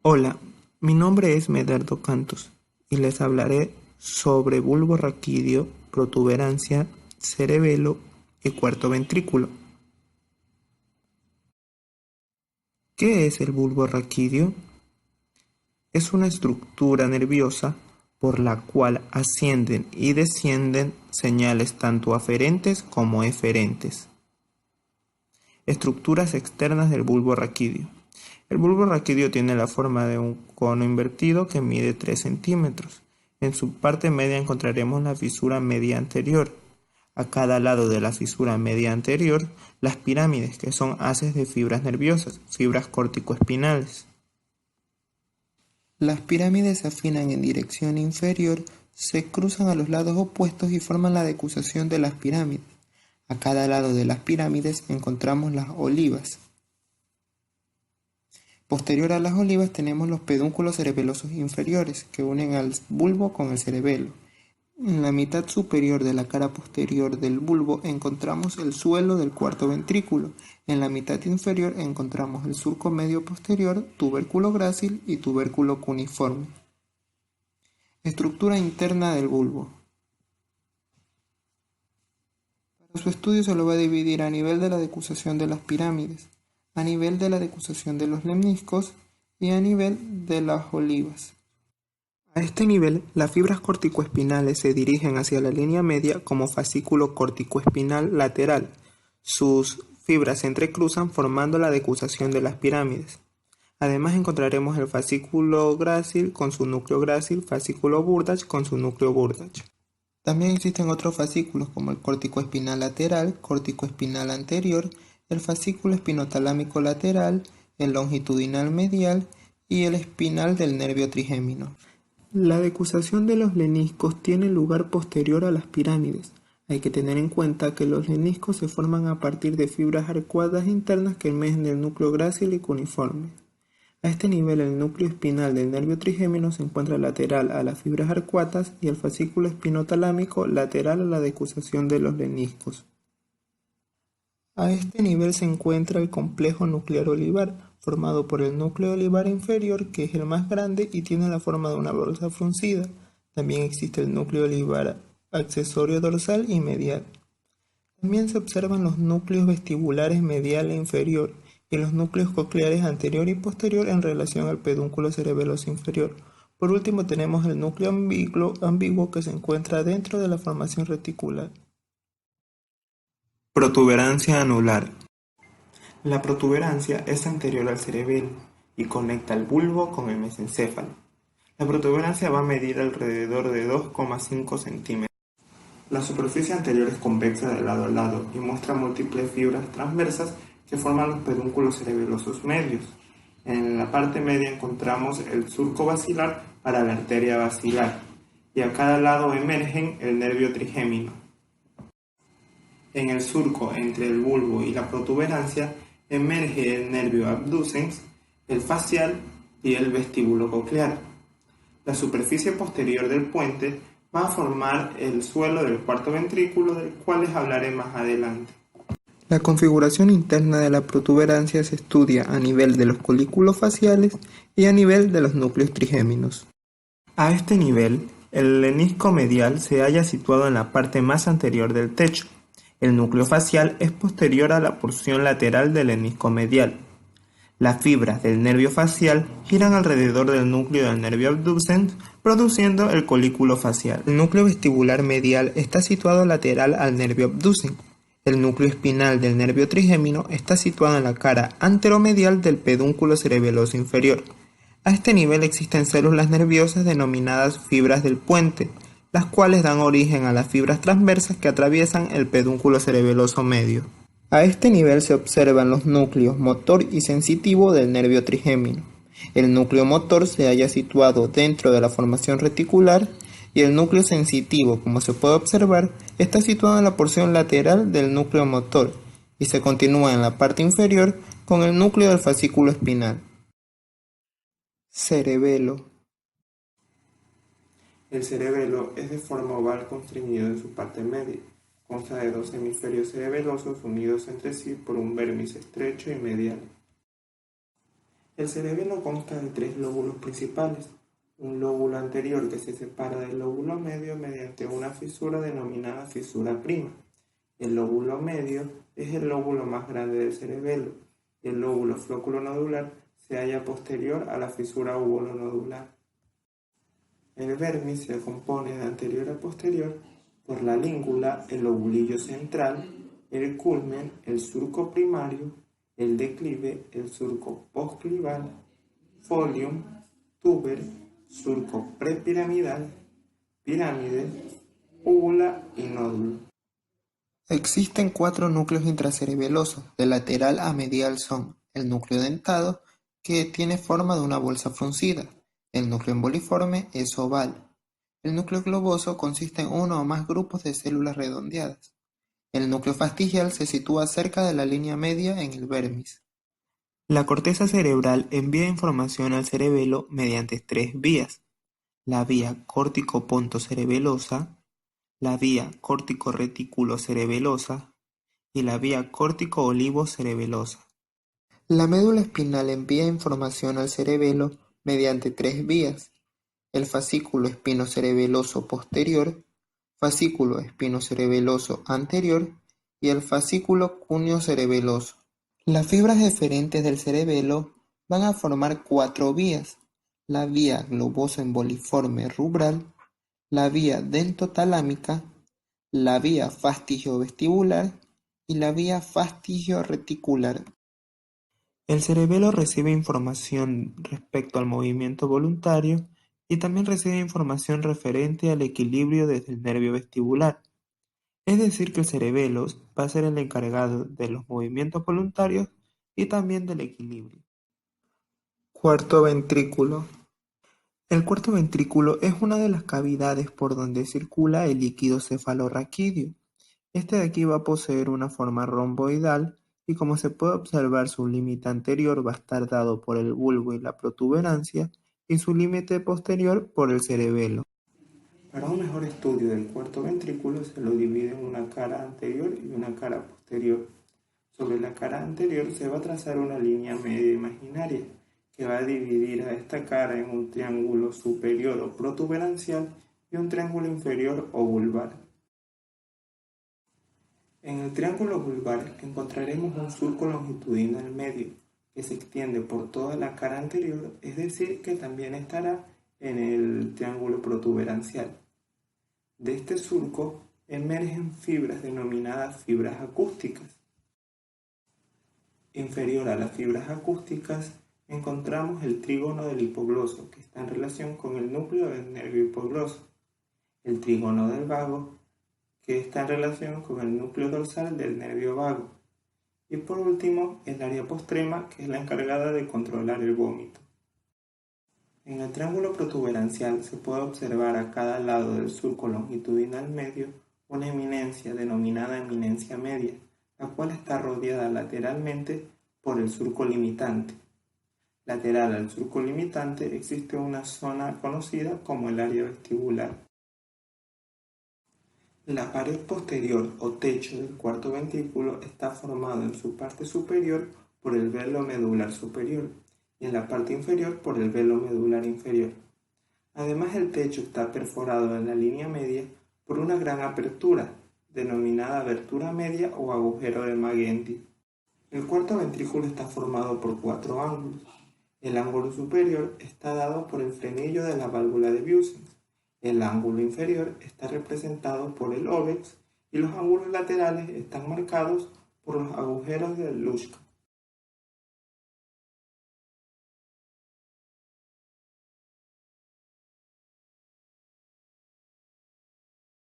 Hola, mi nombre es Medardo Cantos y les hablaré sobre bulbo raquídeo, protuberancia, cerebelo y cuarto ventrículo. ¿Qué es el bulbo raquídeo? Es una estructura nerviosa por la cual ascienden y descienden señales tanto aferentes como eferentes. Estructuras externas del bulbo raquídeo. El bulbo raquídeo tiene la forma de un cono invertido que mide 3 centímetros. En su parte media encontraremos la fisura media anterior. A cada lado de la fisura media anterior, las pirámides, que son haces de fibras nerviosas, fibras corticoespinales. Las pirámides se afinan en dirección inferior, se cruzan a los lados opuestos y forman la decusación de las pirámides. A cada lado de las pirámides encontramos las olivas. Posterior a las olivas tenemos los pedúnculos cerebelosos inferiores, que unen al bulbo con el cerebelo. En la mitad superior de la cara posterior del bulbo encontramos el suelo del cuarto ventrículo. En la mitad inferior encontramos el surco medio posterior, tubérculo grácil y tubérculo cuneiforme. Estructura interna del bulbo. Para su estudio se lo va a dividir a nivel de la decusación de las pirámides, a nivel de la decusación de los lemniscos y a nivel de las olivas. A este nivel, las fibras corticoespinales se dirigen hacia la línea media como fascículo corticoespinal lateral. Sus fibras se entrecruzan formando la decusación de las pirámides. Además encontraremos el fascículo grácil con su núcleo grácil, fascículo Burdach con su núcleo Burdach. También existen otros fascículos como el corticoespinal lateral, corticoespinal anterior, el fascículo espinotalámico lateral, el longitudinal medial y el espinal del nervio trigémino. La decusación de los leniscos tiene lugar posterior a las pirámides. Hay que tener en cuenta que los leniscos se forman a partir de fibras arcuadas internas que emergen del núcleo grácil y cuneiforme. A este nivel, el núcleo espinal del nervio trigémino se encuentra lateral a las fibras arcuatas y el fascículo espinotalámico lateral a la decusación de los leniscos. A este nivel se encuentra el complejo nuclear olivar, formado por el núcleo olivar inferior, que es el más grande y tiene la forma de una bolsa fruncida. También existe el núcleo olivar accesorio dorsal y medial. También se observan los núcleos vestibulares medial e inferior y los núcleos cocleares anterior y posterior en relación al pedúnculo cerebeloso inferior. Por último tenemos el núcleo ambiguo que se encuentra dentro de la formación reticular. Protuberancia anular. La protuberancia es anterior al cerebelo y conecta el bulbo con el mesencéfalo. La protuberancia va a medir alrededor de 2,5 centímetros. La superficie anterior es convexa de lado a lado y muestra múltiples fibras transversas que forman los pedúnculos cerebelosos medios. En la parte media encontramos el surco basilar para la arteria basilar y a cada lado emergen el nervio trigémino. En el surco entre el bulbo y la protuberancia emerge el nervio abducens, el facial y el vestíbulo coclear. La superficie posterior del puente va a formar el suelo del cuarto ventrículo, del cual les hablaré más adelante. La configuración interna de la protuberancia se estudia a nivel de los colículos faciales y a nivel de los núcleos trigéminos. A este nivel, el lenisco medial se halla situado en la parte más anterior del techo. El núcleo facial es posterior a la porción lateral del lenisco medial. Las fibras del nervio facial giran alrededor del núcleo del nervio abducens, produciendo el colículo facial. El núcleo vestibular medial está situado lateral al nervio abducens. El núcleo espinal del nervio trigémino está situado en la cara anteromedial del pedúnculo cerebeloso inferior. A este nivel existen células nerviosas denominadas fibras del puente, las cuales dan origen a las fibras transversas que atraviesan el pedúnculo cerebeloso medio. A este nivel se observan los núcleos motor y sensitivo del nervio trigémino. El núcleo motor se halla situado dentro de la formación reticular y el núcleo sensitivo, como se puede observar, está situado en la porción lateral del núcleo motor y se continúa en la parte inferior con el núcleo del fascículo espinal. Cerebelo. El cerebelo es de forma oval constreñido en su parte media. Consta de dos hemisferios cerebelosos unidos entre sí por un vértice estrecho y medial. El cerebelo consta de tres lóbulos principales: un lóbulo anterior que se separa del lóbulo medio mediante una fisura denominada fisura prima. El lóbulo medio es el lóbulo más grande del cerebelo y el lóbulo flóculo-nodular se halla posterior a la fisura óvulo-nodular. El vermis se compone de anterior a posterior por la língula, el lobulillo central, el culmen, el surco primario, el declive, el surco postclival, folium, tuber, surco prepiramidal, pirámide, úvula y nódulo. Existen 4 núcleos intracerebelosos, de lateral a medial son: el núcleo dentado, que tiene forma de una bolsa fruncida; el núcleo emboliforme es oval; el núcleo globoso consiste en uno o más grupos de células redondeadas; el núcleo fastigial se sitúa cerca de la línea media en el vermis. La corteza cerebral envía información al cerebelo mediante tres vías: la vía córtico-pontocerebelosa, la vía córtico-reticulocerebelosa y la vía córtico-olivocerebelosa. La médula espinal envía información al cerebelo mediante 3 vías: el fascículo espinocerebeloso posterior, fascículo espinocerebeloso anterior y el fascículo cúneo-cerebeloso. Las fibras deferentes del cerebelo van a formar 4 vías: la vía globoso-emboliforme rubral, la vía dentotalámica, la vía fastigio-vestibular y la vía fastigio-reticular. El cerebelo recibe información respecto al movimiento voluntario y también recibe información referente al equilibrio desde el nervio vestibular. Es decir, que el cerebelo va a ser el encargado de los movimientos voluntarios y también del equilibrio. Cuarto ventrículo. El cuarto ventrículo es una de las cavidades por donde circula el líquido cefalorraquídeo. Este de aquí va a poseer una forma romboidal y, como se puede observar, su límite anterior va a estar dado por el bulbo y la protuberancia y su límite posterior por el cerebelo. Para un mejor estudio del cuarto ventrículo se lo divide en una cara anterior y una cara posterior. Sobre la cara anterior se va a trazar una línea media imaginaria que va a dividir a esta cara en un triángulo superior o protuberancial y un triángulo inferior o vulvar. En el triángulo vulvar encontraremos un surco longitudinal medio que se extiende por toda la cara anterior, es decir, que también estará en el triángulo protuberancial. De este surco emergen fibras denominadas fibras acústicas. Inferior a las fibras acústicas encontramos el trígono del hipogloso, que está en relación con el núcleo del nervio hipogloso, el trígono del vago, que está en relación con el núcleo dorsal del nervio vago, y por último el área postrema, que es la encargada de controlar el vómito. En el triángulo protuberancial se puede observar a cada lado del surco longitudinal medio una eminencia denominada eminencia media, la cual está rodeada lateralmente por el surco limitante. Lateral al surco limitante existe una zona conocida como el área vestibular. La pared posterior o techo del cuarto ventrículo está formado en su parte superior por el velo medular superior y en la parte inferior por el velo medular inferior. Además, el techo está perforado en la línea media por una gran apertura, denominada abertura media o agujero de Magendie. El cuarto ventrículo está formado por 4 ángulos. El ángulo superior está dado por el frenillo de la válvula de Busens. El ángulo inferior está representado por el óvex y los ángulos laterales están marcados por los agujeros de Luschka.